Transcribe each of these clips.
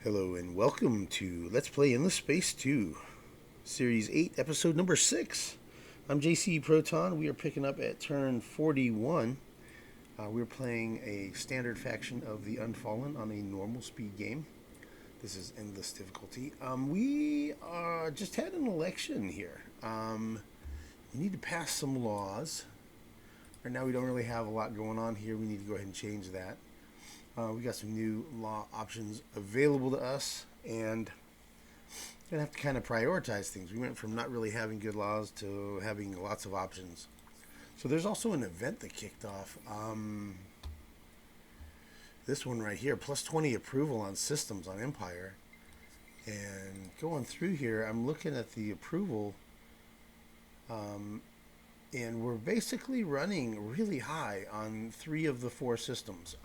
Hello and welcome to Let's Play Endless Space 2, Series 8, Episode number 6. I'm JC Proton. We are picking up at turn 41. We're playing a standard faction of the Unfallen on a normal speed game. This is endless difficulty. We just had an election here. We need to pass some laws. Right now we don't really have a lot going on here. We need to go ahead and change that. We got some new law options available to us, and we're going to have to kind of prioritize things. We went from not really having good laws to having lots of options. So there's also an event that kicked off. This one right here, plus 20 approval on systems on Empire. And going through here, I'm looking at the approval, and we're basically running really high on 3 of the 4 systems.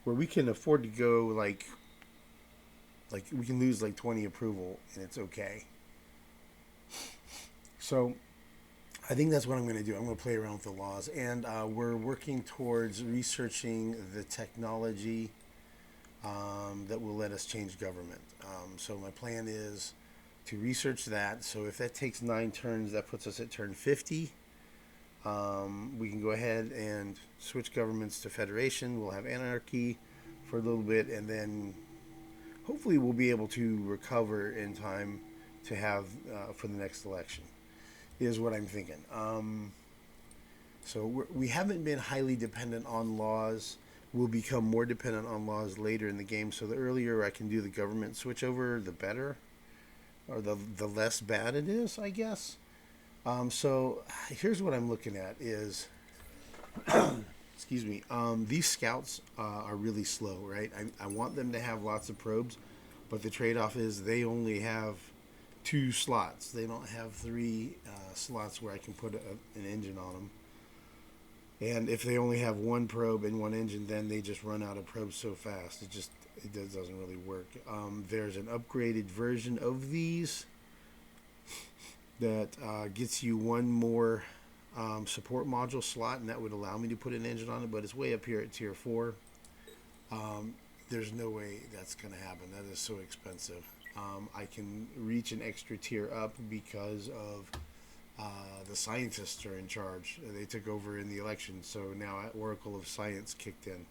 Where we can afford to go like we can lose like 20 approval and it's okay. So I think that's what I'm going to do. I'm going to play around with the laws, and we're working towards researching the technology that will let us change government. So my plan is to research that. So if that takes 9 turns, that puts us at turn 50. We can go ahead and switch governments to Federation. We'll have anarchy for a little bit, and then hopefully we'll be able to recover in time to have for the next election, is what I'm thinking. So we haven't been highly dependent on laws. We'll become more dependent on laws later in the game. So the earlier I can do the government switchover, the better, or the less bad it is, I guess. So here's what I'm looking at is, excuse me, these scouts are really slow, right? I want them to have lots of probes, but the trade-off is they only have 2 slots. They don't have 3 slots where I can put an engine on them. And if they only have 1 probe and 1 engine, then they just run out of probes so fast. It doesn't really work. There's an upgraded version of these that gets you 1 more support module slot, and that would allow me to put an engine on it, but it's way up here at tier 4. There's no way that's going to happen. That is so expensive. I can reach an extra tier up because of the scientists are in charge. They took over in the election, so now Oracle of Science kicked in.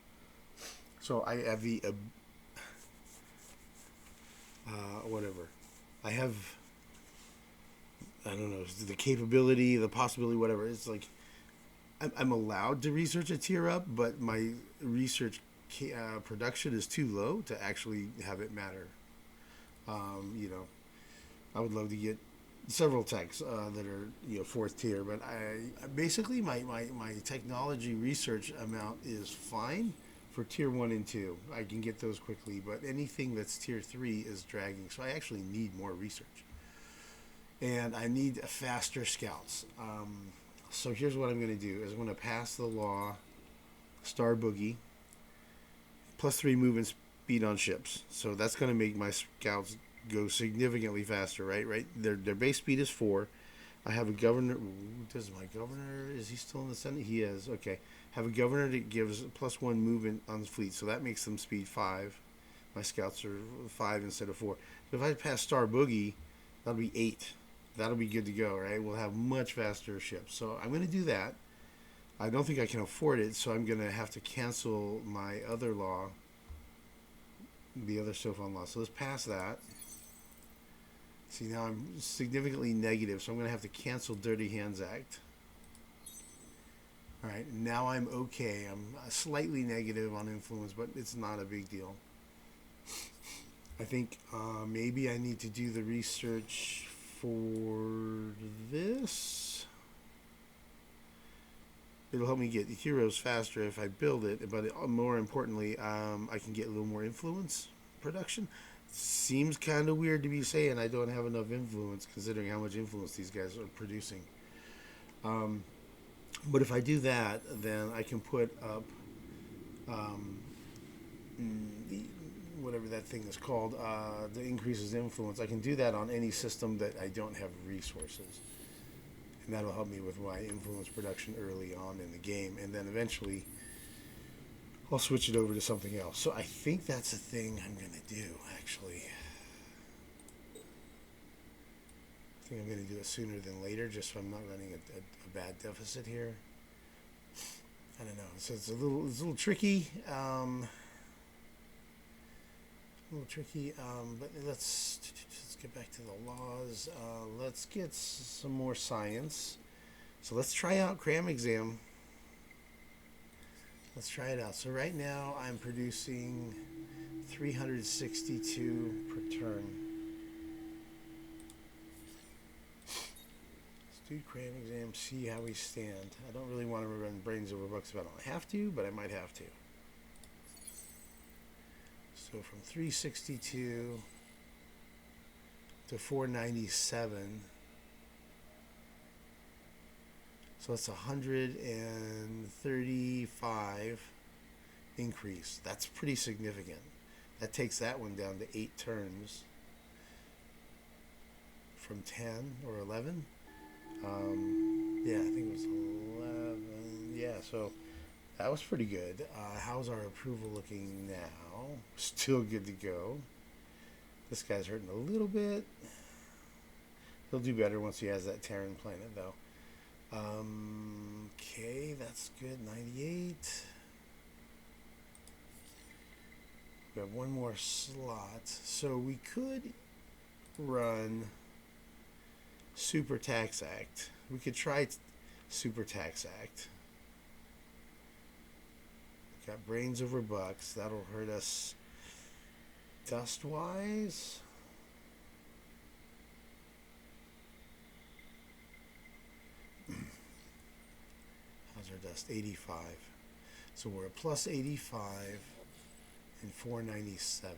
So I have the whatever. I have, I don't know, the capability, the possibility, whatever. It's like I'm allowed to research a tier up, but my research production is too low to actually have it matter. I would love to get several techs that are 4th tier, but I basically my technology research amount is fine for tier 1 and 2. I can get those quickly, but anything that's tier 3 is dragging. So I actually need more research. And I need faster scouts. So here's what I'm going to do: is I'm going to pass the law, Star Boogie, plus 3 movement speed on ships. So that's going to make my scouts go significantly faster, right? Right. Their base speed is 4. I have a governor. Does my governor? Is he still in the Senate? He is. Okay. Have a governor that gives plus 1 movement on the fleet, so that makes them speed 5. My scouts are 5 instead of 4. So if I pass Star Boogie, that'll be 8. That'll be good to go, right? We'll have much faster ships. So I'm going to do that. I don't think I can afford it, so I'm going to have to cancel my other law, the other Sophon law. So let's pass that. See, now I'm significantly negative, so I'm going to have to cancel Dirty Hands Act. All right, now I'm okay. I'm slightly negative on influence, but it's not a big deal. I think maybe I need to do the research for this. It'll help me get heroes faster if I build it, but more importantly, I can get a little more influence production. Seems kind of weird to be saying I don't have enough influence, considering how much influence these guys are producing. But if I do that, then I can put up whatever that thing is called, that increases influence. I can do that on any system that I don't have resources. And that'll help me with my influence production early on in the game. And then eventually I'll switch it over to something else. So I think that's a thing I'm going to do, actually. I think I'm going to do it sooner than later, just so I'm not running a bad deficit here. I don't know. So it's a little tricky. But let's get back to the laws. Let's get some more science. So let's try out cram exam. Let's try it out. So right now I'm producing 362 per turn. Let's do cram exam, see how we stand. I don't really want to run brains over bucks if I don't have to, but I might have to. So from 362 to 497. So that's 135 increase. That's pretty significant. That takes that one down to 8 turns from 10 or 11. Yeah, I think it was 11. Yeah, so that was pretty good. How's our approval looking now? Still good to go. This guy's hurting a little bit. He'll do better once he has that Terran planet, though. Okay, that's good. 98. We have one more slot. So we could run Super Tax Act. We could try Super Tax Act. Got brains over bucks. That'll hurt us dust-wise. How's our dust? 85. So we're at plus 85 and 497.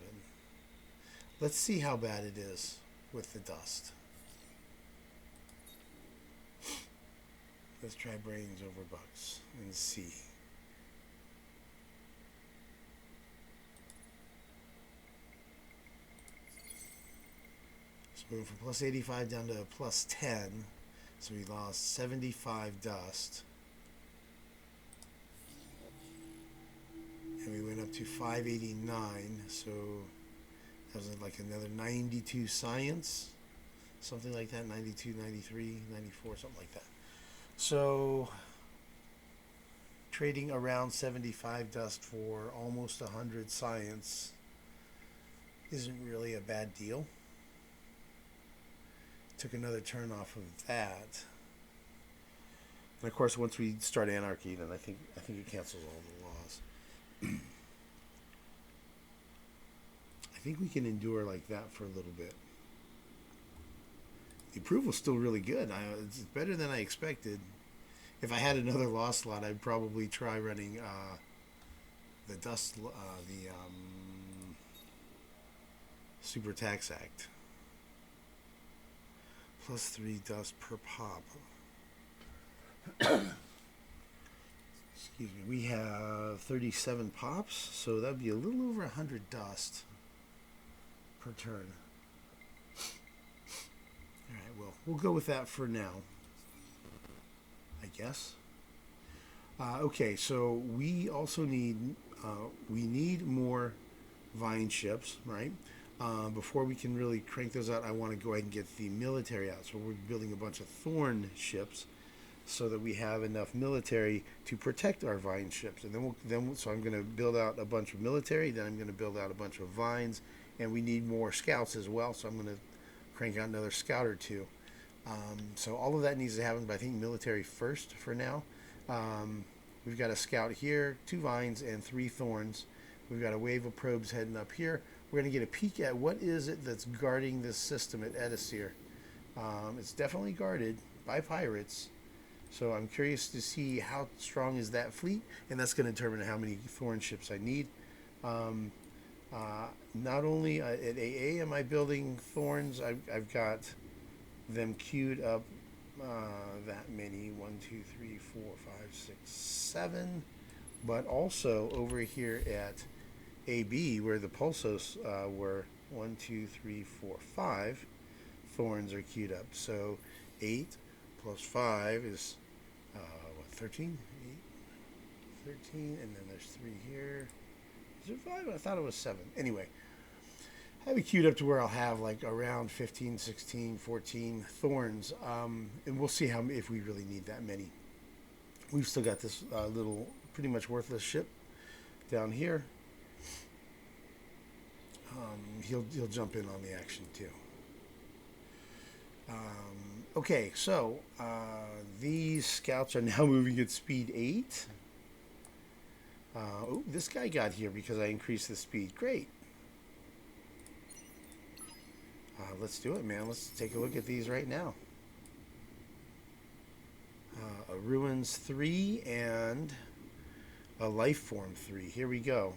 Let's see how bad it is with the dust. Let's try brains over bucks and see. So we went from plus 85 down to plus 10. So we lost 75 dust. And we went up to 589. So that was like another 92 science. Something like that. 92, 93, 94, something like that. So trading around 75 dust for almost 100 science isn't really a bad deal. Took another turn off of that. And of course, once we start anarchy, then I think it cancels all the laws. I think we can endure like that for a little bit. The approval's still really good. It's better than I expected. If I had another law slot, I'd probably try running the dust, Super Tax Act. Plus 3 dust per pop. Excuse me. We have 37 pops, so that'd be a little over 100 dust per turn. Alright, well, we'll go with that for now, I guess. Okay, so we also need more vine ships, right? Before we can really crank those out, I want to go ahead and get the military out. So we're building a bunch of Thorn ships so that we have enough military to protect our vine ships. And so I'm going to build out a bunch of military, then I'm going to build out a bunch of vines, and we need more scouts as well, so I'm going to crank out another scout or two. So all of that needs to happen, but I think military first for now. We've got a scout here, 2 vines, and 3 thorns. We've got a wave of probes heading up here. We're going to get a peek at what is it that's guarding this system at Edisir. It's definitely guarded by pirates. So I'm curious to see how strong is that fleet, and that's going to determine how many Thorn ships I need. Not only at AA am I building Thorns, I've got them queued up that many, 1, 2, 3, 4, 5, 6, 7, but also over here at AB, where the pulsos were 1, 2, 3, 4, 5 thorns are queued up. So 8 plus 5 is 13? 8, 13, and then there's 3 here. Is there 5? I thought it was 7. Anyway, I have it queued up to where I'll have like around 15, 16, 14 thorns, and we'll see how if we really need that many. We've still got this little pretty much worthless ship down here. He'll jump in on the action too. Okay, so these scouts are now moving at speed 8. Oh, this guy got here because I increased the speed. Great. Let's do it, man. Let's take a look at these right now. A Ruins 3 and a Life Form 3. Here we go.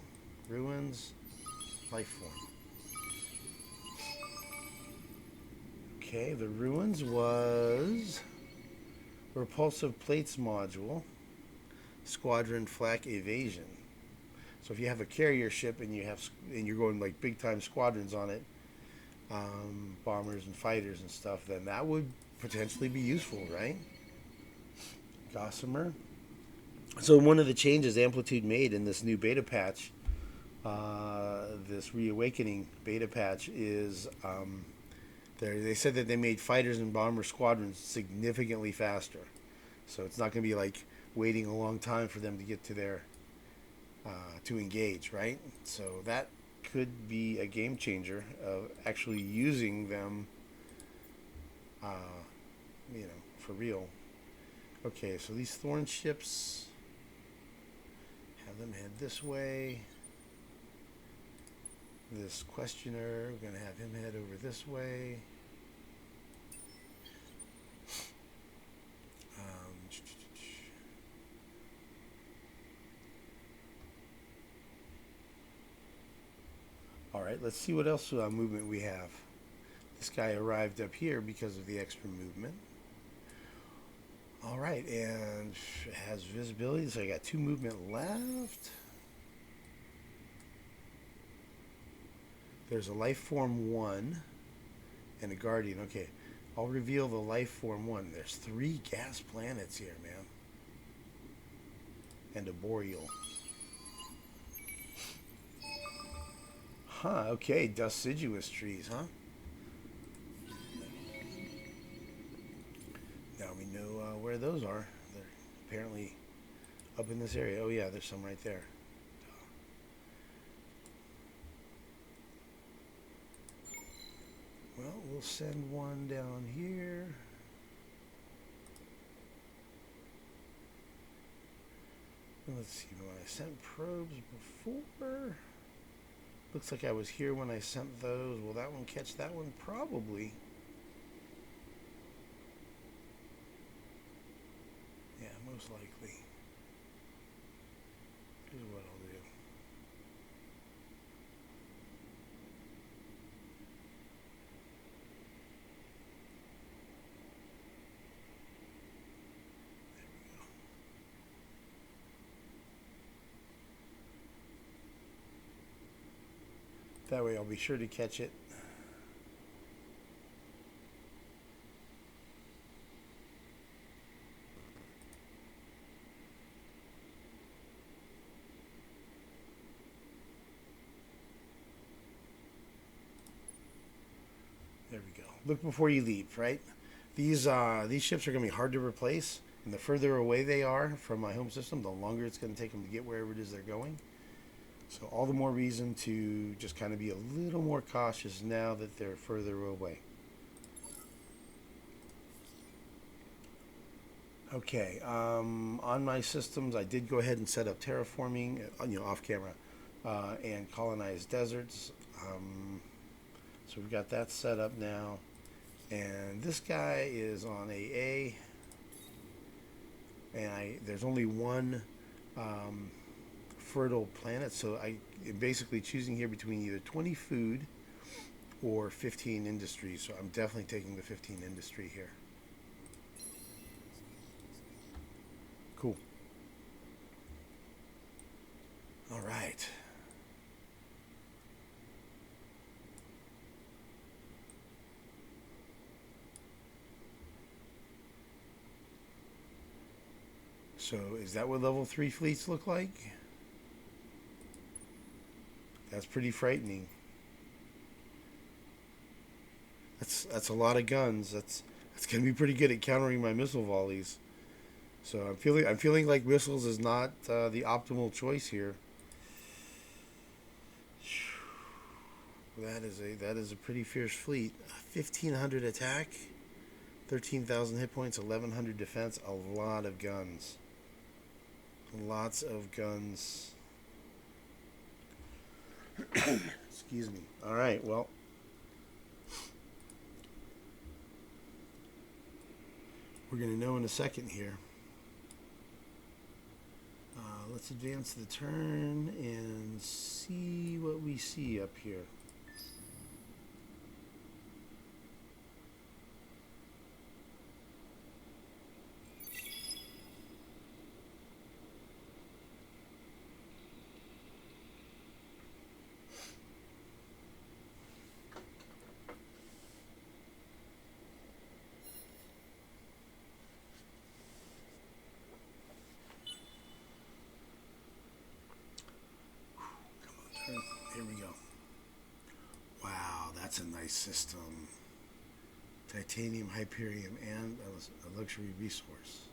Ruins, Life Form. Okay, the Ruins was Repulsive Plates module, Squadron Flak Evasion. So if you have a carrier ship and you're going like big time squadrons on it, bombers and fighters and stuff, then that would potentially be useful, right? Gossamer. So one of the changes Amplitude made in this new beta patch, this Reawakening beta patch, is they said that they made fighters and bomber squadrons significantly faster. So it's not going to be like waiting a long time for them to get to their to engage, right? So that could be a game changer of actually using them, for real. Okay, so these Thorn ships, have them head this way. This Questioner, we're going to have him head over this way. All right, let's see what else movement we have. This guy arrived up here because of the extra movement. All right, and it has visibility, so I got 2 movement left. There's a Life Form 1 and a Guardian. Okay, I'll reveal the Life Form 1. There's 3 gas planets here, man. And a Boreal. Huh, okay, deciduous trees, huh? Now we know where those are. They're apparently up in this area. Oh yeah, there's some right there. Well, we'll send one down here. And let's see, when I sent probes before, looks like I was here when I sent those. Will that one catch that one? Probably. Yeah, most likely. Here's what I'll do. That way I'll be sure to catch it. There we go. Look before you leave, right? These ships are going to be hard to replace, and the further away they are from my home system, the longer it's going to take them to get wherever it is they're going. So all the more reason to just kind of be a little more cautious now that they're further away. Okay, on my systems, I did go ahead and set up terraforming, off camera, and colonized deserts. So we've got that set up now. And this guy is on AA. And there's only one fertile planet, so I'm basically choosing here between either 20 food or 15 industry. So I'm definitely taking the 15 industry here. Cool. All right. So is that what level 3 fleets look like? That's pretty frightening. That's a lot of guns. That's gonna be pretty good at countering my missile volleys. So I'm feeling like missiles is not the optimal choice here. That is a pretty fierce fleet. 1,500 attack, 13,000 hit points, 1,100 defense. A lot of guns. Lots of guns. Excuse me. All right. Well. We're going to know in a second here. Let's advance the turn and see what we see up here. Here we go. Wow, that's a nice system. Titanium, Hyperium, and a luxury resource.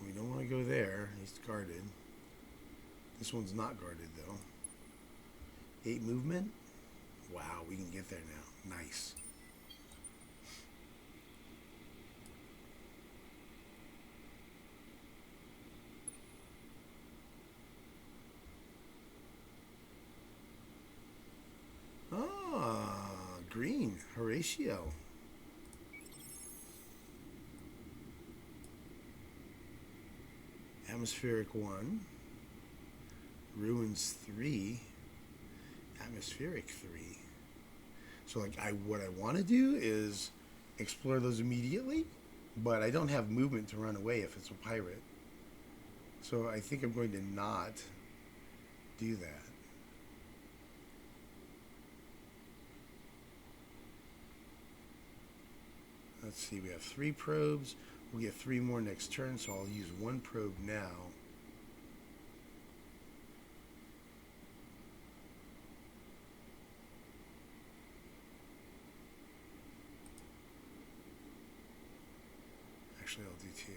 We don't want to go there. He's guarded. This one's not guarded, though. 8 movement. Wow, we can get there now. Nice. Green, Horatio. Atmospheric 1. Ruins 3. Atmospheric 3. So like what I want to do is explore those immediately, but I don't have movement to run away if it's a pirate. So I think I'm going to not do that. Let's see, we have 3 probes. We'll get 3 more next turn, so I'll use 1 probe now. Actually, I'll do 2.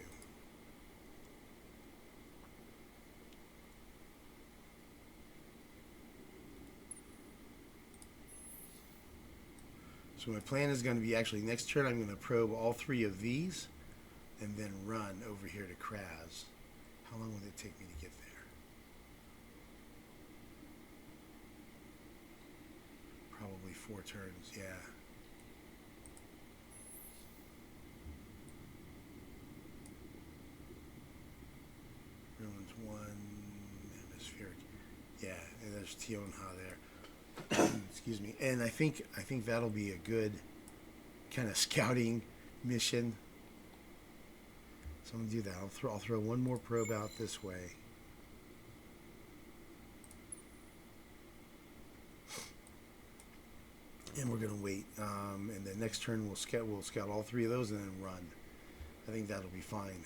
So my plan is going to be actually next turn I'm going to probe all 3 of these and then run over here to Kraz. How long will it take me to get there? Probably 4 turns, yeah. Ruins 1, atmospheric. Yeah, and there's Tionha there. Excuse me. And I think that'll be a good kind of scouting mission. So I'm gonna do that. I'll throw 1 more probe out this way. And we're gonna wait. And then next turn we'll scout all 3 of those and then run. I think that'll be fine.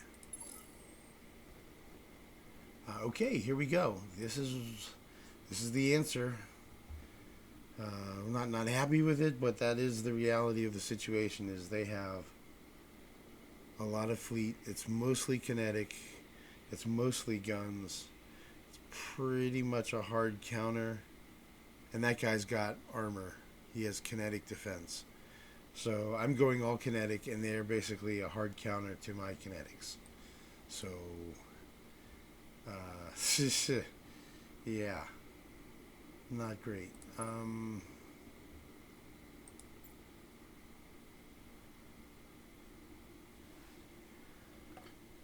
Okay, here we go. This is the answer. I'm not happy with it, but that is the reality of the situation. Is they have a lot of fleet. It's mostly kinetic. It's mostly guns. It's pretty much a hard counter. And that guy's got armor. He has kinetic defense. So I'm going all kinetic, and they're basically a hard counter to my kinetics. So, yeah, not great.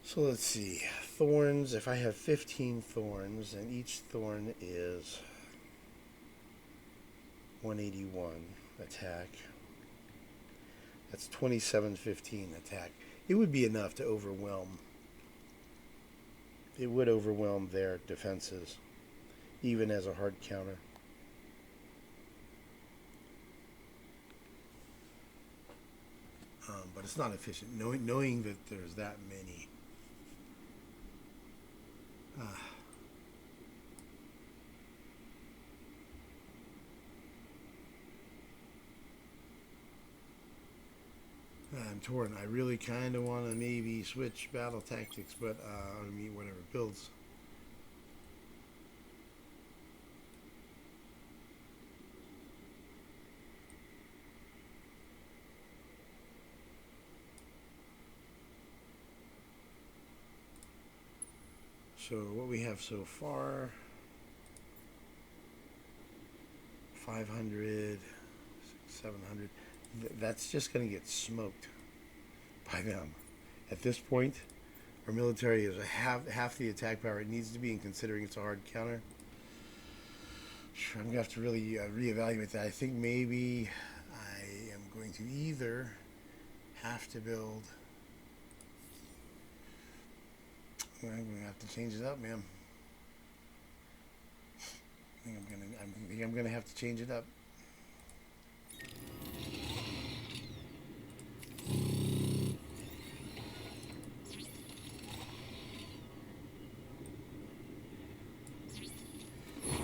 So let's see. Thorns, if I have 15 thorns, and each thorn is 181 attack, that's 2715 attack. It would be enough to overwhelm. It would overwhelm their defenses, even as a hard counter. it's not efficient. Knowing that there's that many. I'm torn. I really kind of want to maybe switch battle tactics, but I mean whatever builds. So what we have so far, 500, 700, that's just going to get smoked by them. At this point, our military is half the attack power it needs to be, and considering it's a hard counter, I'm going to have to really reevaluate that. I think maybe I am going to either have to build... I'm going to have to change it up, man. I think I'm going to have to change it up.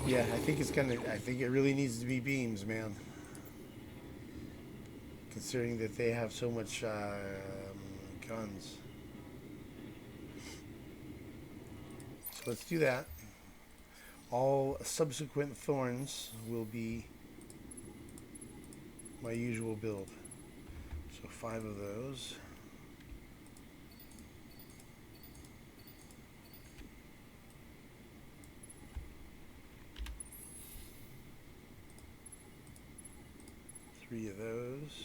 Yeah, I think it really needs to be beams, man. Considering that they have so much guns. So let's do that. All subsequent Thorns will be my usual build. So 5 of those. Three of those.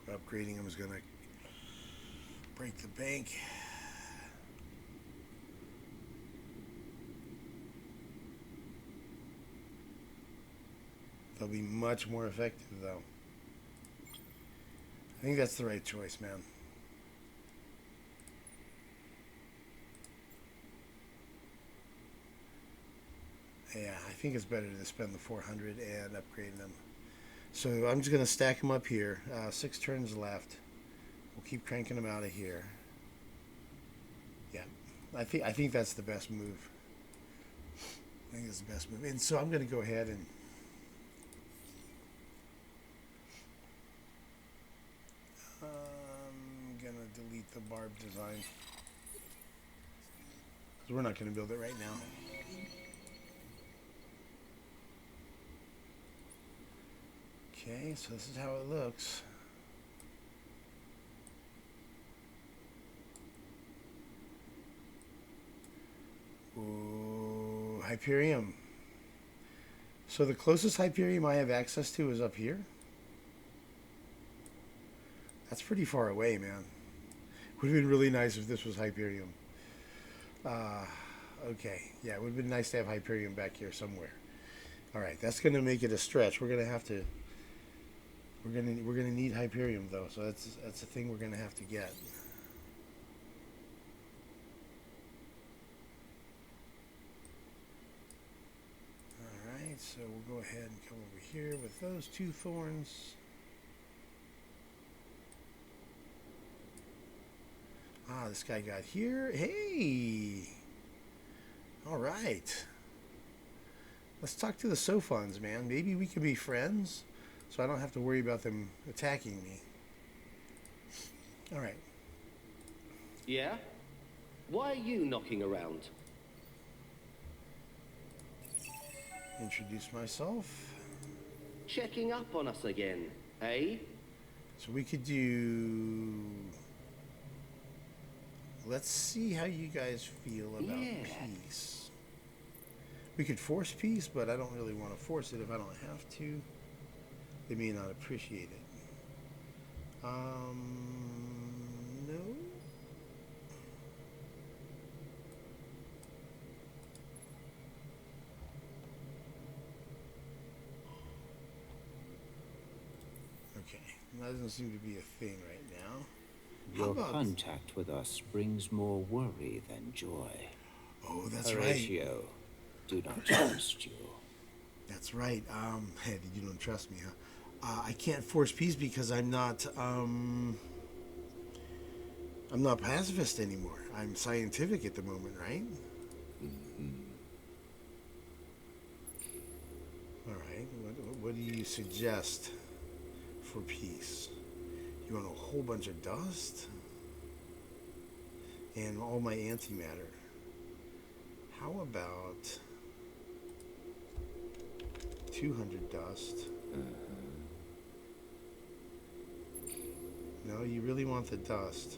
Upgrading them is going to break the bank. They'll be much more effective, though. I think that's the right choice, man. Yeah, I think it's better to spend the 400 and upgrade them. So I'm just going to stack them up here. 6 turns left. We'll keep cranking them out of here. Yeah, I think that's the best move. I think it's the best move. And so I'm going to go ahead and I'm going to delete the barb design. Because we're not going to build it right now. Okay, so this is how it looks. Ooh, Hyperium. So the closest Hyperium I have access to is up here. That's pretty far away, man. Would have been really nice if this was Hyperium. Okay, yeah, it would have been nice to have Hyperium back here somewhere. All right, that's going to make it a stretch. We're going to have to. We're gonna need Hyperium though, so that's a thing we're gonna have to get. All right, so we'll go ahead and come over here with those 2 Thorns. Ah, this guy got here. Hey. All right. Let's talk to the Sophons, man. Maybe we could be friends. So I don't have to worry about them attacking me. All right. Yeah? Why are you knocking around? Introduce myself. Checking up on us again, eh? So we could do... Let's see how you guys feel about peace. We could force peace, but I don't really want to force it if I don't have to. They may not appreciate it. No. Okay, that doesn't seem to be a thing right now. Your contact with us brings more worry than joy. Oh, that's Horatio, Do not trust you. That's right. Hey, you don't trust me, huh? I can't force peace because I'm not pacifist anymore. I'm scientific at the moment, right? All right. What do you suggest for peace? You want a whole bunch of dust? And all my antimatter. How about 200 dust? No, you really want the dust.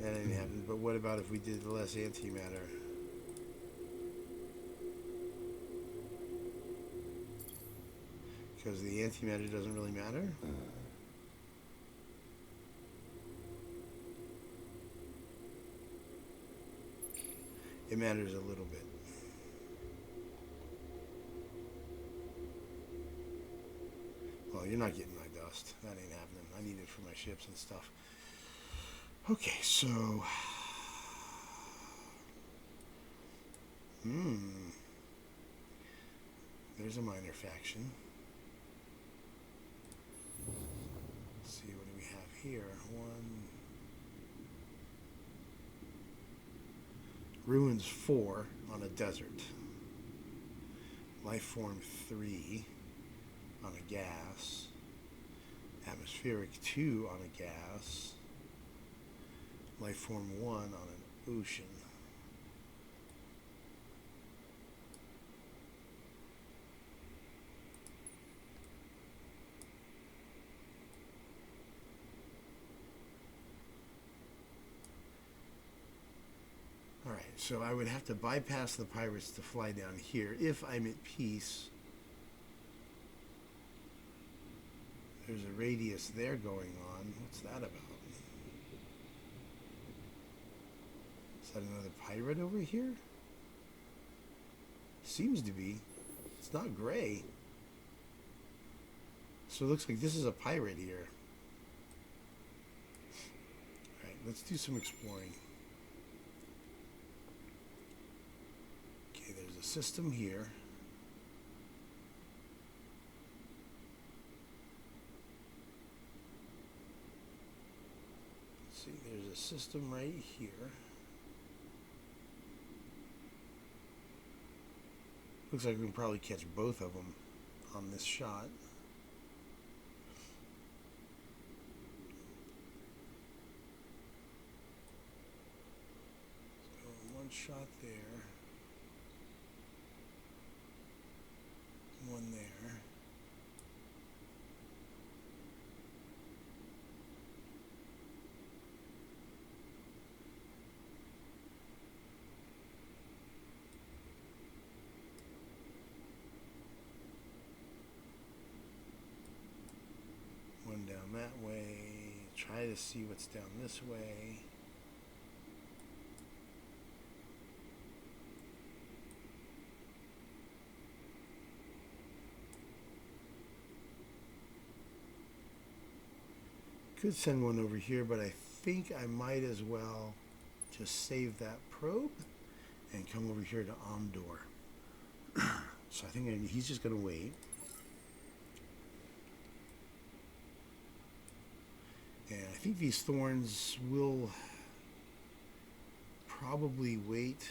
That ain't happening. But what about if we did the less antimatter? Because the antimatter doesn't really matter? It matters a little bit. Well, you're not getting my dust. That ain't happening. I need it for my ships and stuff. Okay, so... There's a minor faction. Let's see, what do we have here? Ruins 4 on a desert. Life form 3 on a gas. Atmospheric 2 on a gas. Life form 1 on an ocean. Alright, so I would have to bypass the pirates to fly down here if I'm at peace. There's a radius there going on. What's that about? Is that another pirate over here? Seems to be. It's not gray. So it looks like this is a pirate here. Alright, let's do some exploring. Okay, there's a system here. Let's see, there's a system right here. Looks like we can probably catch both of them on this shot. So one shot there. One there. One down that way. Try to see what's down this way. Could send one over here, but I think I might as well just save that probe and come over here to Omdor. So I think he's just going to wait. And I think these thorns will probably wait.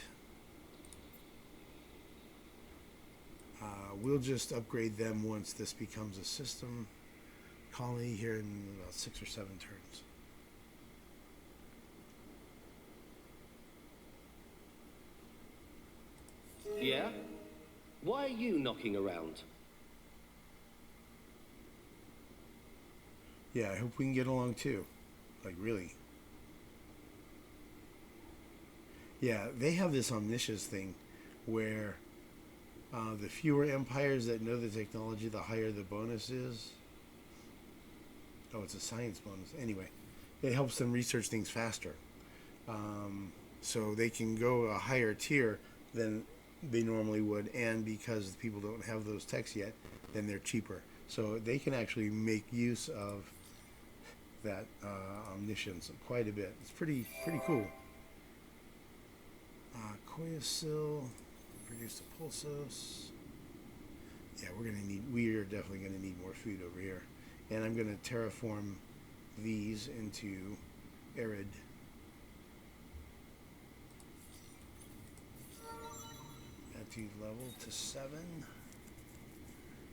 We'll just upgrade them once this becomes a system colony here in about 6 or 7 turns. Yeah? Why are you knocking around? Yeah, I hope we can get along too. Like, really. Yeah, they have this omniscience thing where the fewer empires that know the technology, the higher the bonus is. Oh, it's a science bonus. Anyway, it helps them research things faster. So they can go a higher tier than they normally would, and because the people don't have those techs yet, then they're cheaper. So they can actually make use of that omniscience quite a bit. It's pretty cool. Koyasil, produce the pulsos. Yeah, we are definitely gonna need more food over here. And I'm gonna terraform these into arid. Attitude level to 7.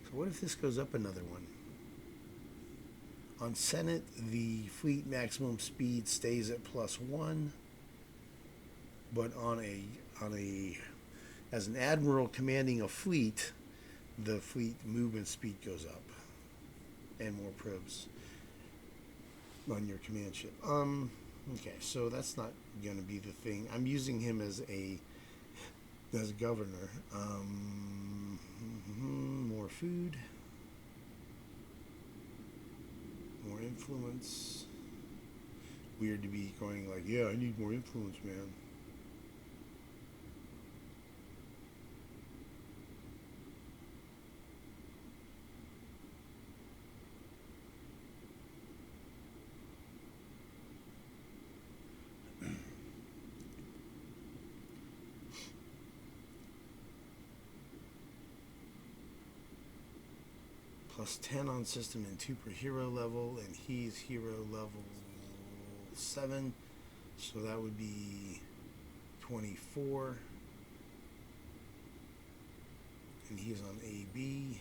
So what if this goes up another one? On Senate, the fleet maximum speed stays at +1, but as an admiral commanding a fleet, the fleet movement speed goes up, and more probes on your command ship. Okay, so that's not going to be the thing. I'm using him as governor. More food. More influence. Weird to be going like, yeah, I need more influence, man. +10 on system and 2 per hero level, and he's hero level 7, so that would be 24, and he's on AB,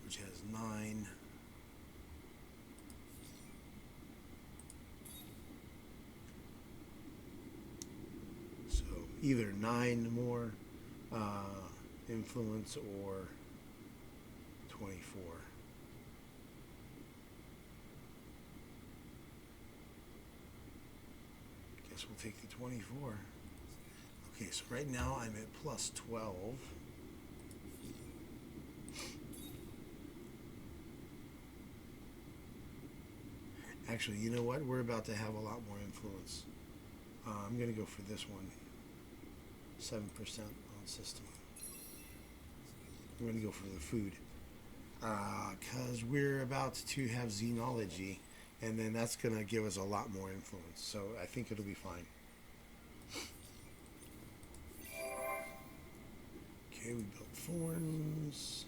which has 9. So either 9 more influence or 24. Guess we'll take the 24. Okay, so right now I'm at +12. Actually, you know what? We're about to have a lot more influence. I'm going to go for this one. 7% on system. I'm going to go for the food. Because we're about to have xenology, and then that's going to give us a lot more influence. So I think it'll be fine. Okay, we built thorns.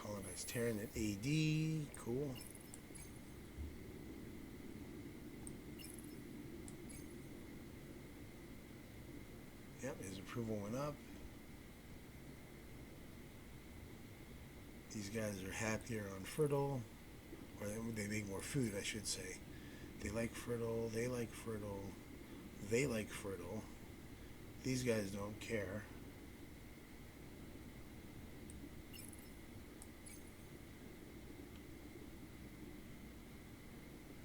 Colonize Terran at AD. Cool. Yep, his approval went up. These guys are happier on fertile, or they make more food, I should say. They like fertile, they like fertile, they like fertile. These guys don't care.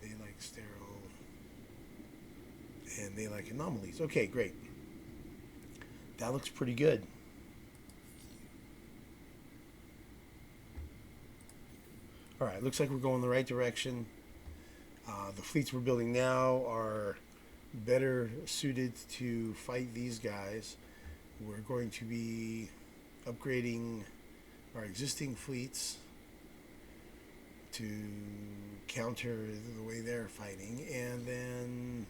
They like sterile, and they like anomalies. Okay, great. That looks pretty good. All right, looks like we're going the right direction. The fleets we're building now are better suited to fight these guys. We're going to be upgrading our existing fleets to counter the way they're fighting, and then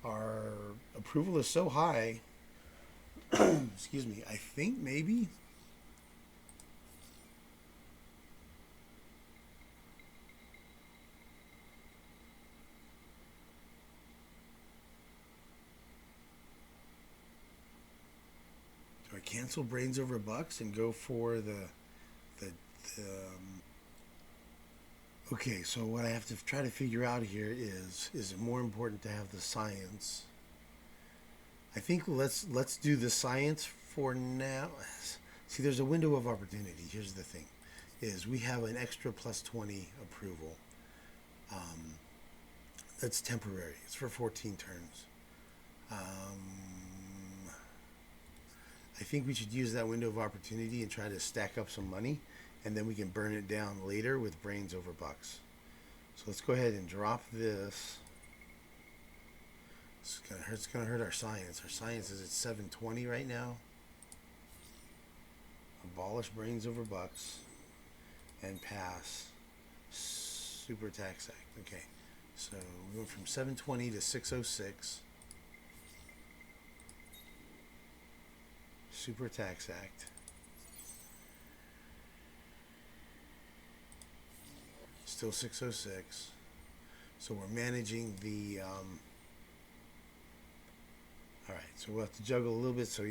our approval is so high. Excuse me, I think maybe do I cancel brains over bucks and go for the okay, so what I have to try to figure out here is it more important to have the science? I think let's do the science for now. See, there's a window of opportunity. Here's the thing, is we have an extra +20 approval. That's temporary. It's for 14 turns. I think we should use that window of opportunity and try to stack up some money and then we can burn it down later with brains over bucks. So let's go ahead and drop this. It's gonna hurt our science. Our science is at 720 right now. Abolish brains over bucks and pass Super Tax Act. Okay, so we went from 720 to 606. Super Tax Act. Still 606. So we're managing the. All right, so we'll have to juggle a little bit. So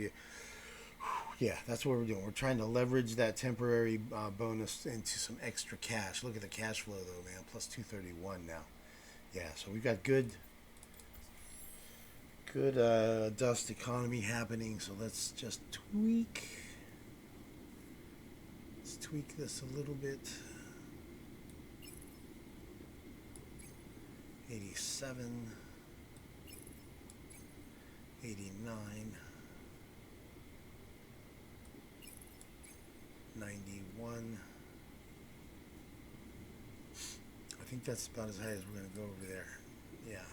yeah, that's what we're doing. We're trying to leverage that temporary bonus into some extra cash. Look at the cash flow though, man. Plus 231 now. Yeah, so we've got good dust economy happening. So let's just tweak. Let's tweak this a little bit. 87, 89, 91. I think that's about as high as we're going to go over there. Yeah.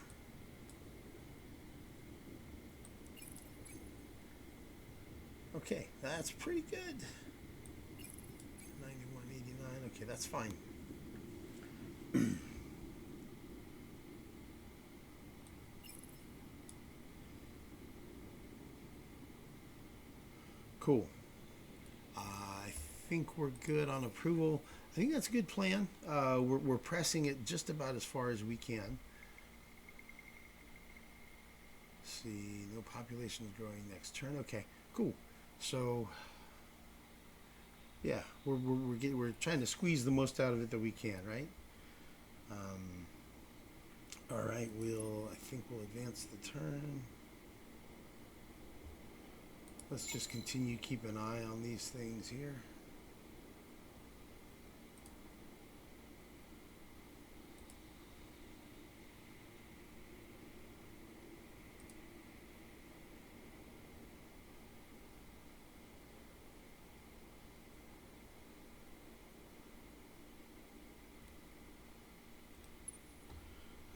Okay, that's pretty good. 91, 89. Okay, that's fine. Cool. I think we're good on approval. I think that's a good plan. We're pressing it just about as far as we can. Let's see, no population is growing next turn. Okay, cool. So, yeah, we're trying to squeeze the most out of it that we can, right? All right, I think we'll advance the turn. Let's just continue to keep an eye on these things here.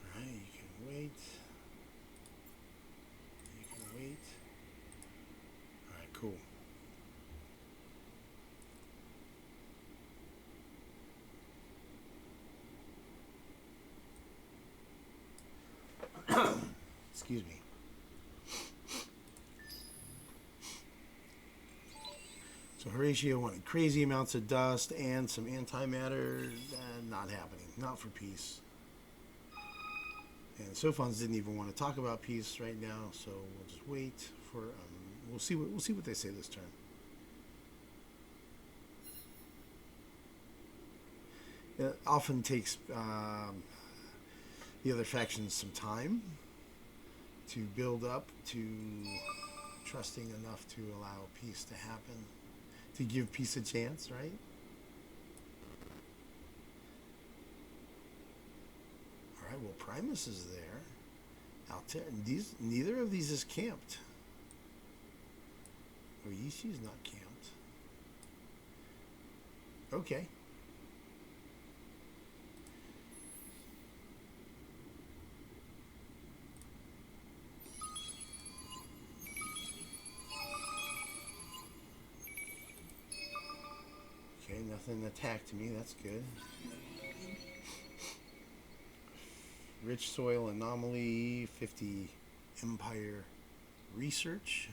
All right, you can wait. You can wait. All right, cool. Excuse me. So Horatio wanted crazy amounts of dust and some antimatter. Not happening. Not for peace. And Sophons didn't even want to talk about peace right now, so we'll just wait for. We'll see what they say this turn. It often takes the other factions some time to build up to trusting enough to allow peace to happen, to give peace a chance, right? All right, well, Primus is there. Neither of these is camped. Oishi is not camped. Okay. Okay, nothing attacked me. That's good. Rich soil anomaly, 50 Empire research.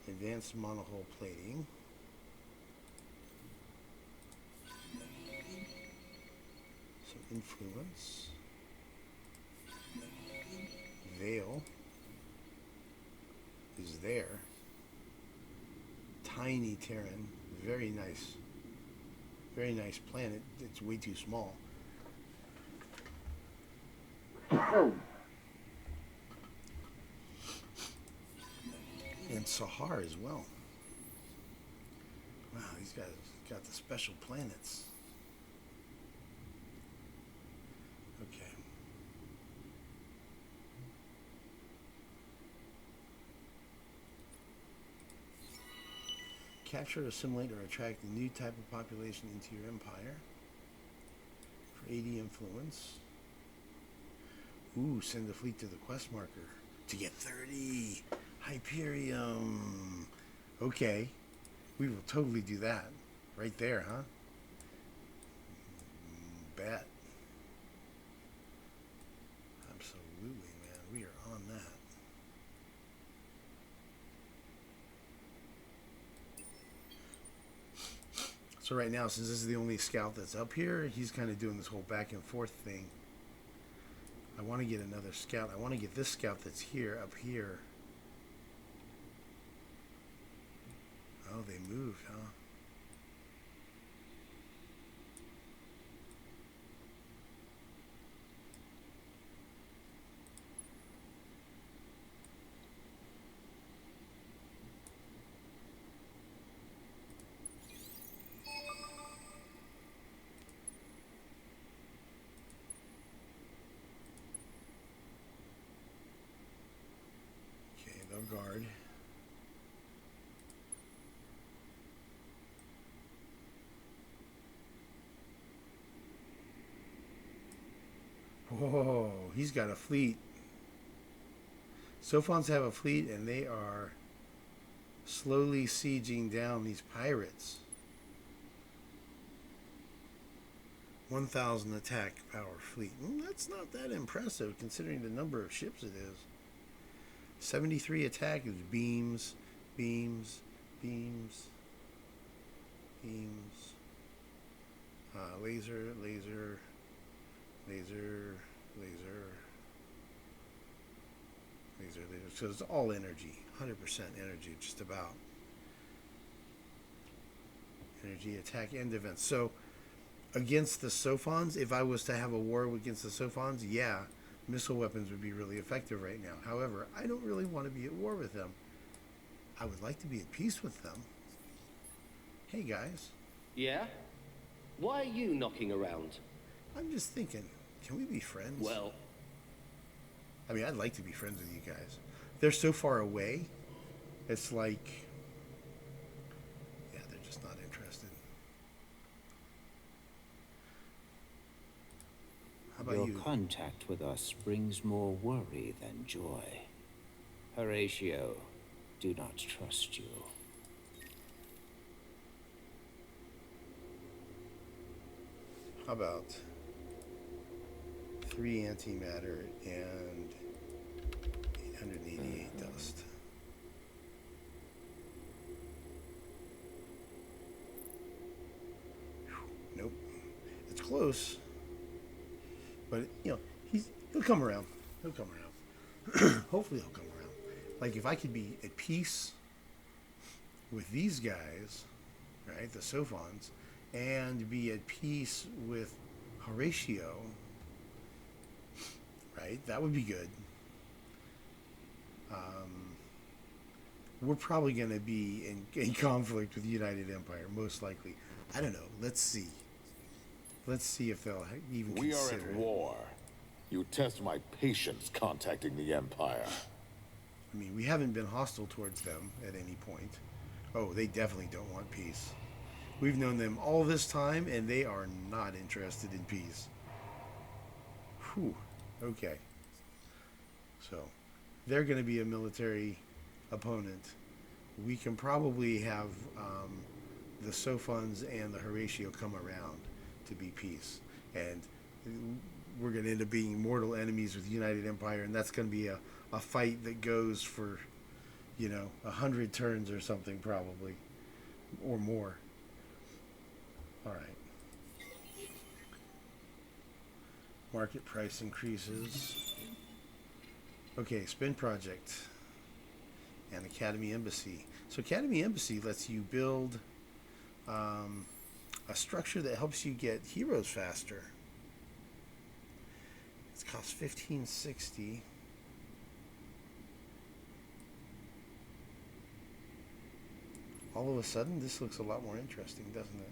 Advanced monohull plating. Some influence. Veil is there. Tiny Terran, very nice planet. It's way too small. And Sahar as well. Wow, these guys got the special planets. Okay. Capture, assimilate, or attract a new type of population into your empire. For 80 influence. Ooh, send a fleet to the quest marker to get 30 Hyperium. Okay, we will totally do that. Right there, huh? Bet. Absolutely, man. We are on that. So right now, since this is the only scout that's up here, he's kind of doing this whole back and forth thing. I want to get another scout. I want to get this scout that's here, up here. Oh, they moved, huh? Okay, they'll guard. Whoa, he's got a fleet. Sophons have a fleet, and they are slowly sieging down these pirates. 1,000 attack power fleet. That's not that impressive considering the number of ships it is. 73 attack is beams, beams, beams, beams. Laser, laser, laser, laser, laser, laser. So it's all energy, 100% energy, just about. Energy, attack, and defense. So against the Sophons, if I was to have a war against the Sophons, yeah, missile weapons would be really effective right now. However, I don't really want to be at war with them. I would like to be at peace with them. Hey, guys. Yeah? Why are you knocking around? I'm just thinking, can we be friends? Well... I mean, I'd like to be friends with you guys. They're so far away, it's like... yeah, they're just not interested. How about Your you? contact with us brings more worry than joy. Horatio, do not trust you. How about 3 antimatter and 888 dust? Nope. It's close. But, you know, he'll come around. He'll come around. Hopefully he'll come around. Like, if I could be at peace with these guys, right, the Sophons, and be at peace with Horatio, right, that would be good. We're probably going to be in conflict with the United Empire, most likely. I don't know. Let's see. Let's see if they'll even We are consider at it. war. You test my patience contacting the Empire. I mean, we haven't been hostile towards them at any point. Oh, they definitely don't want peace. We've known them all this time, and they are not interested in peace. Whew. Okay. So, they're going to be a military opponent. We can probably have the Sophons and the Horatio come around to be peace. And we're going to end up being mortal enemies with the United Empire, and that's going to be a fight that goes for, 100 turns or something, probably. Or more. All right. Market price increases. Okay, spin project and Academy Embassy. So Academy Embassy lets you build a structure that helps you get heroes faster. It costs $15.60. All of a sudden, this looks a lot more interesting, doesn't it?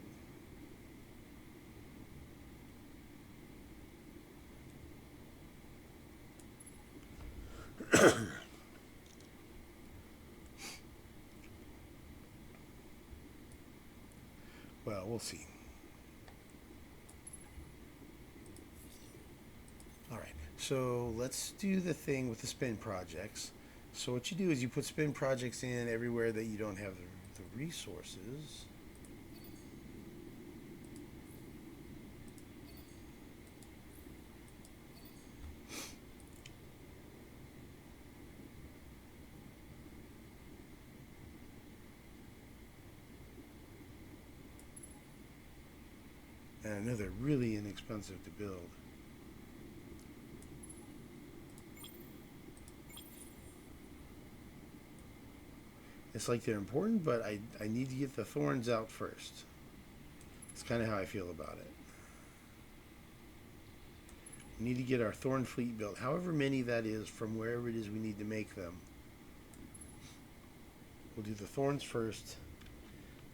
we'll see. Alright, so let's do the thing with the spin projects. So what you do is you put spin projects in everywhere that you don't have the resources. And I know they're really inexpensive to build. It's like they're important, but I need to get the thorns out first. It's kind of how I feel about it. We need to get our thorn fleet built, however many that is from wherever it is we need to make them. We'll do the thorns first,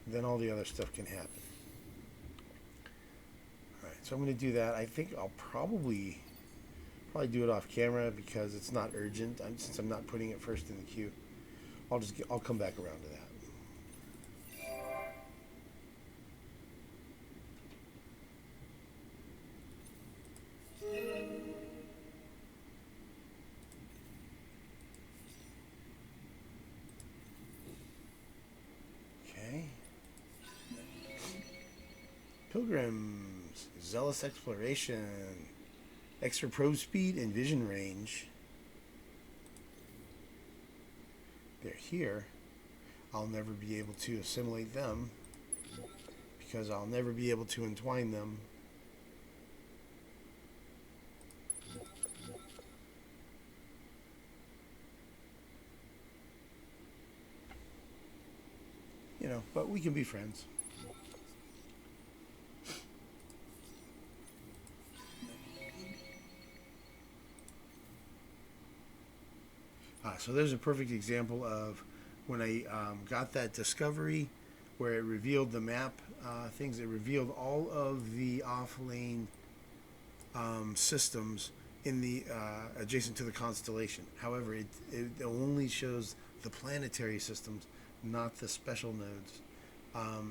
then all the other stuff can happen. Alright, so I'm going to do that. I think I'll probably do it off camera because it's not urgent. Since I'm not putting it first in the queue. I'll come back around to that. Okay. Pilgrims, zealous exploration, extra probe speed and vision range. They're here. I'll never be able to assimilate them because I'll never be able to entwine them. You know, but we can be friends. So there's a perfect example of when I got that discovery where it revealed the map things. It revealed all of the off-lane systems in the adjacent to the constellation. However, it only shows the planetary systems, not the special nodes.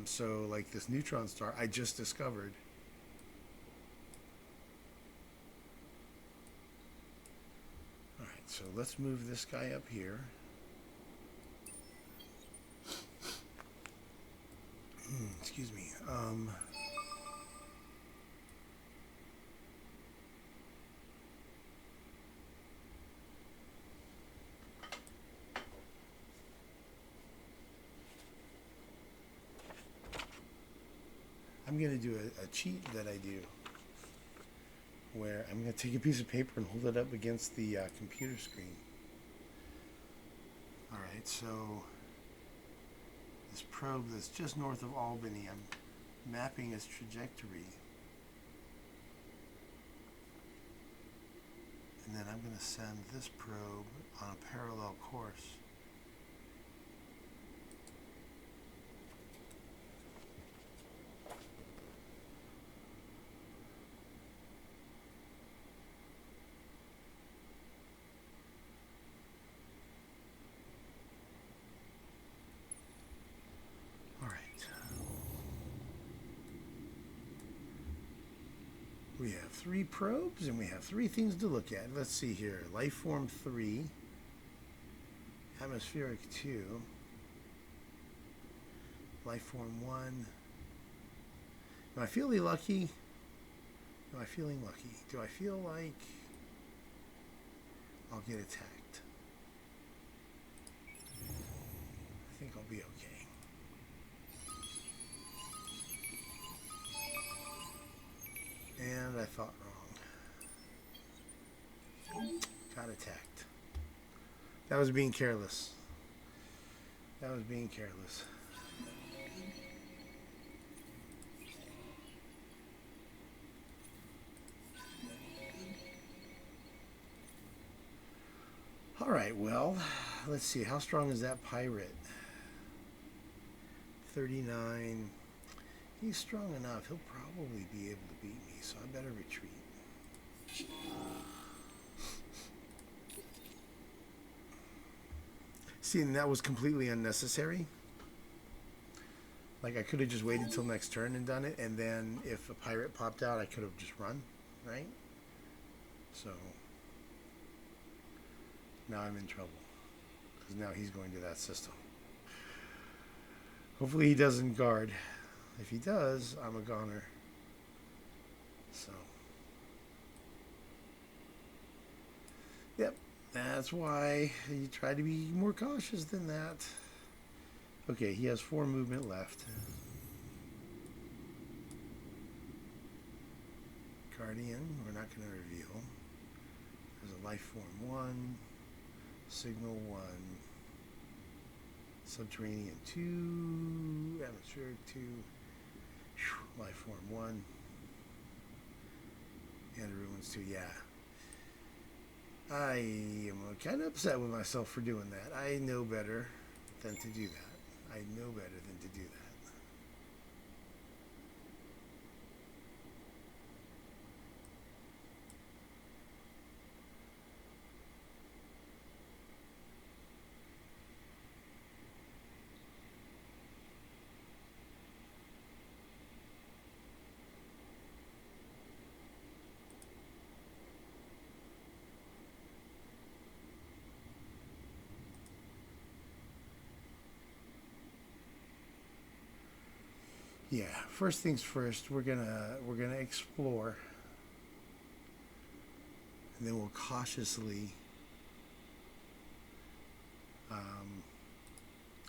So like this neutron star I just discovered. So let's move this guy up here. Excuse me. I'm going to do a cheat that I do, where I'm going to take a piece of paper and hold it up against the computer screen. Alright, so this probe that's just north of Albany, I'm mapping its trajectory. And then I'm going to send this probe on a parallel course. We have 3 probes and we have 3 things to look at. Let's see here. Life form 3. Atmospheric 2. Life form 1. Am I feeling lucky? Am I feeling lucky? Do I feel like I'll get attacked? I think I'll be okay. And I thought wrong. Got attacked. That was being careless. That was being careless. Alright, well, let's see. How strong is that pirate? 39. He's strong enough. He'll probably be able to beat me, so I better retreat. See, and that was completely unnecessary. Like, I could have just waited till next turn and done it, and then if a pirate popped out, I could have just run, right? So, now I'm in trouble. Because now he's going to that system. Hopefully he doesn't guard. If he does, I'm a goner. So. Yep. That's why you try to be more cautious than that. Okay, he has 4 movement left. Guardian, we're not going to reveal. There's a life form 1, signal 1, subterranean 2, atmospheric 2, life form 1, and ruins 2. Yeah. I am kind of upset with myself for doing that. I know better than to do that. I know better than to do that. Yeah, first things first, we're gonna explore, and then we'll cautiously. I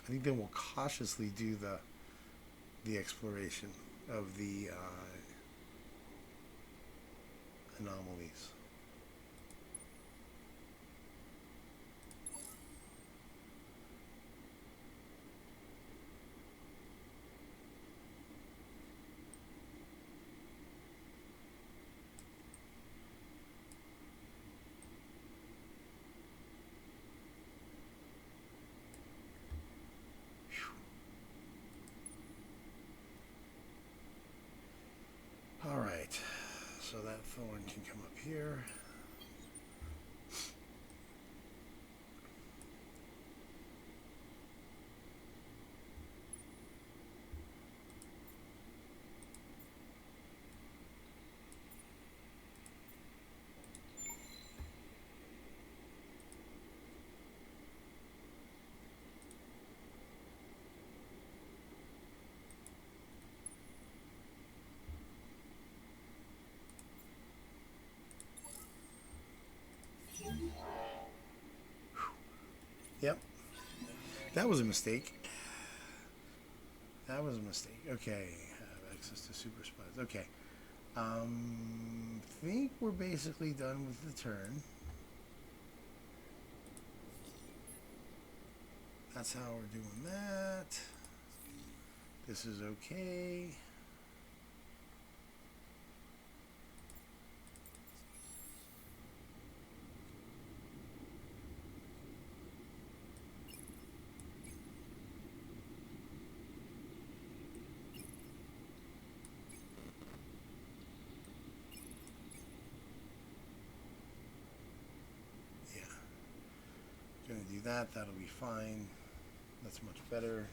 think then we'll cautiously do the exploration of the anomalies. All right, so that Thorn can come up here. Yep, that was a mistake. That was a mistake. Okay, have access to super spies. Okay, think we're basically done with the turn. That's how we're doing that. This is okay. Gonna do that, that'll be fine. That's much better.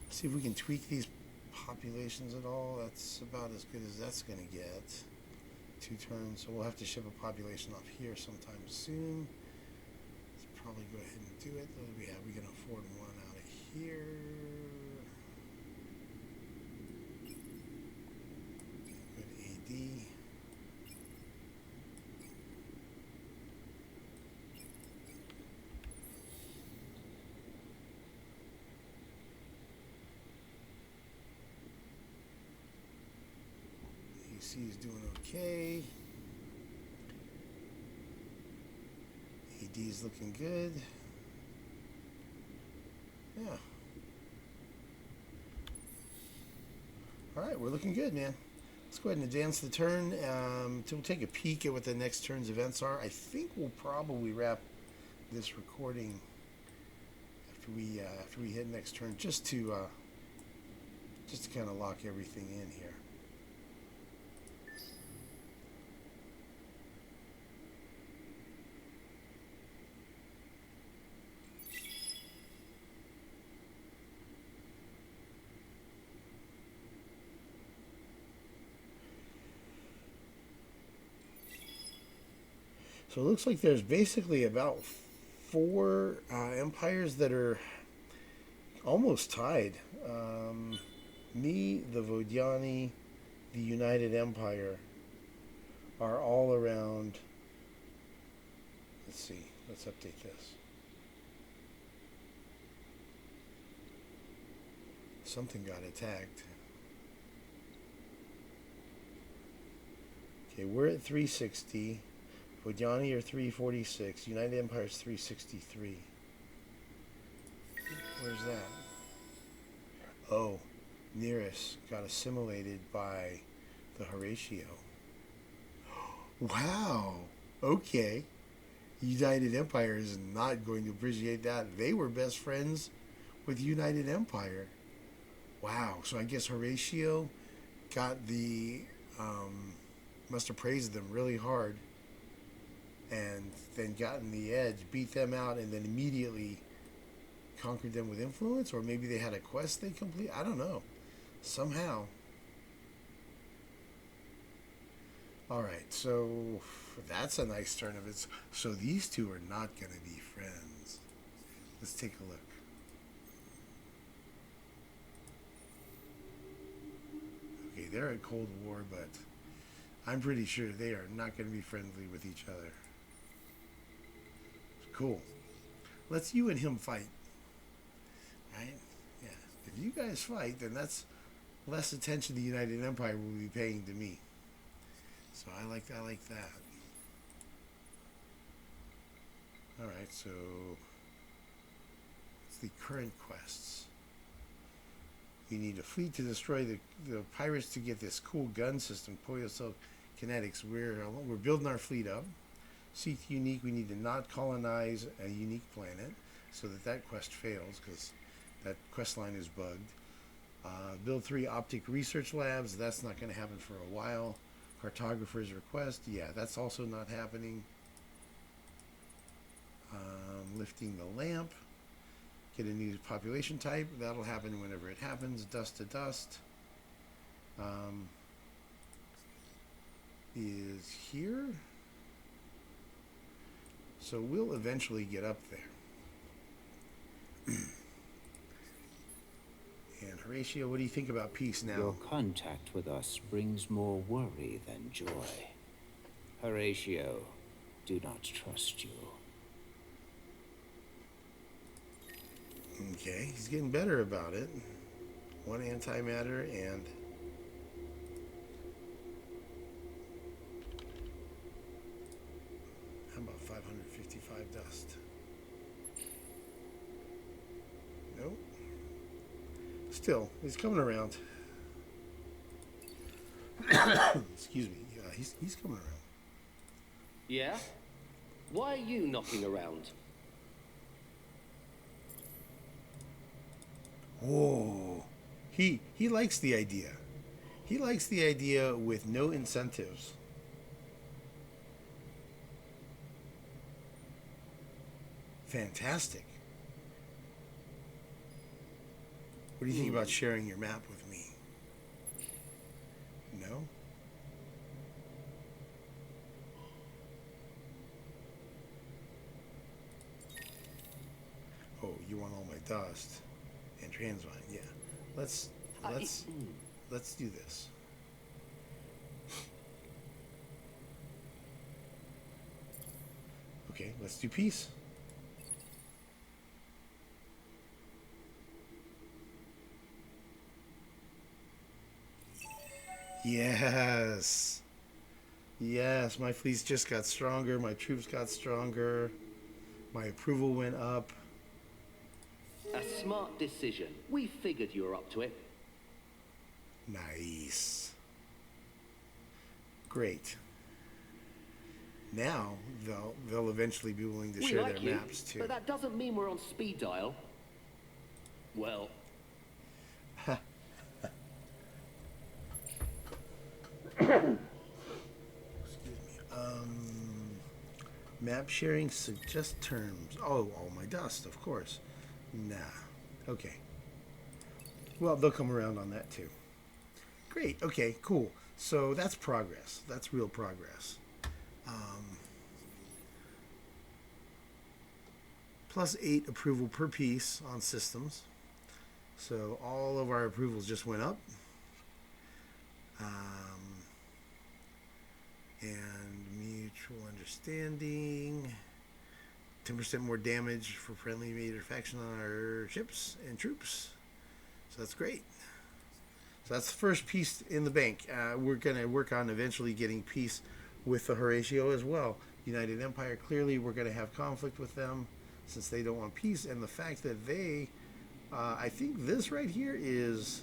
See if we can tweak these populations at all. That's about as good as that's gonna get. 2 turns, so we'll have to ship a population off here sometime soon. Let's probably go ahead and do it. We can afford one out of here. Good AD. AC is doing okay. AD is looking good. Yeah. All right, we're looking good, man. Let's go ahead and advance the turn. We'll take a peek at what the next turn's events are. I think we'll probably wrap this recording after we hit next turn, just to kind of lock everything in here. So it looks like there's basically about four empires that are almost tied. Me, the Vodiani, the United Empire are all around. Let's see. Let's update this. Something got attacked. Okay, we're at 360. Vodiani are 346. United Empire is 363. Where's that? Oh, Nearest got assimilated by the Horatio. Wow. Okay. United Empire is not going to appreciate that. They were best friends with United Empire. Wow. So I guess Horatio got the must have praised them really hard and then gotten the edge, beat them out, and then immediately conquered them with influence, or maybe they had a quest they complete. I don't know. Somehow. All right, so that's a nice turn of it. So these two are not going to be friends. Let's take a look. Okay, they're at Cold War, but I'm pretty sure they are not going to be friendly with each other. Cool. Let's you and him fight. Right? Yeah. If you guys fight, then that's less attention the United Empire will be paying to me. So I like that. All right, so it's the current quests. We need a fleet to destroy the pirates to get this cool gun system, Poyosel Kinetics. We're building our fleet up. Seek unique. We need to not colonize a unique planet so that quest fails because that quest line is bugged. Build 3 optic research labs. That's not going to happen for a while. Cartographer's request. Yeah, that's also not happening. Lifting the lamp. Get a new population type. That'll happen whenever it happens. Dust to dust. Is here. So we'll eventually get up there. And Horatio, what do you think about peace now? Your contact with us brings more worry than joy. Horatio, do not trust you. Okay, he's getting better about it. 1 antimatter and how about 555 dust? Nope. Still, he's coming around. Excuse me. Yeah, he's coming around. Yeah? Why are you knocking around? Oh, he likes the idea. He likes the idea with no incentives. Fantastic. What do you think about sharing your map with me? No? Oh, you want all my dust and transvine? Yeah. Let's do this. Okay, let's do peace. Yes. Yes, my fleets just got stronger. My troops got stronger. My approval went up. A smart decision. We figured you were up to it. Nice. Great. Now they'll eventually be willing to We share like their you, maps too. but that doesn't mean we're on speed dial. Well, Excuse me. Map sharing suggest terms. Oh, all my dust, of course. Nah. Okay. Well, they'll come around on that too. Great. Okay, cool. So that's progress. That's real progress. plus 8 approval per piece on systems. So all of our approvals just went up. And mutual understanding. 10% more damage for friendly major faction on our ships and troops. So that's great. So that's the first piece in the bank. We're going to work on eventually getting peace with the Horatio as well. United Empire, clearly we're going to have conflict with them since they don't want peace. And the fact that they, I think this right here is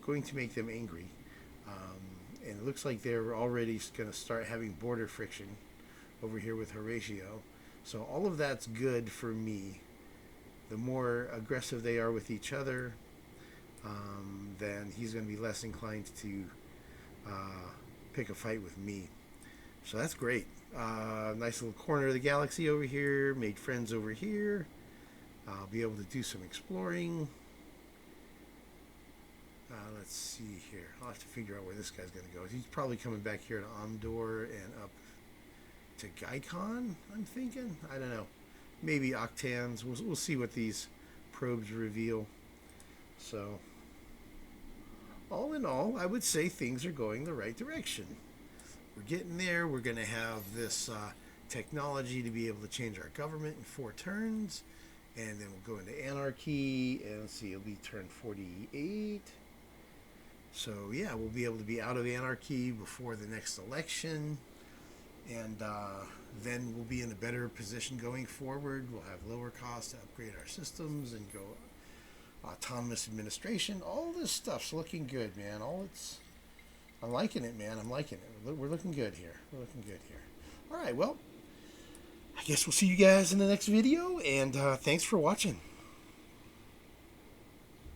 going to make them angry. And it looks like they're already going to start having border friction over here with Horatio. So all of that's good for me. The more aggressive they are with each other, then he's going to be less inclined to pick a fight with me. So that's great. Nice little corner of the galaxy over here. Made friends over here. I'll be able to do some exploring. Let's see here. I'll have to figure out where this guy's going to go. He's probably coming back here to Omdor and up to Gaikon, I'm thinking. I don't know. Maybe Octans. We'll see what these probes reveal. So, all in all, I would say things are going the right direction. We're getting there. We're going to have this technology to be able to change our government in 4 turns. And then we'll go into anarchy. And let's see, it'll be turn 48. So, yeah, we'll be able to be out of anarchy before the next election. And then we'll be in a better position going forward. We'll have lower costs to upgrade our systems and go autonomous administration. All this stuff's looking good, man. I'm liking it, man. I'm liking it. We're looking good here. We're looking good here. All right, well, I guess we'll see you guys in the next video. And thanks for watching.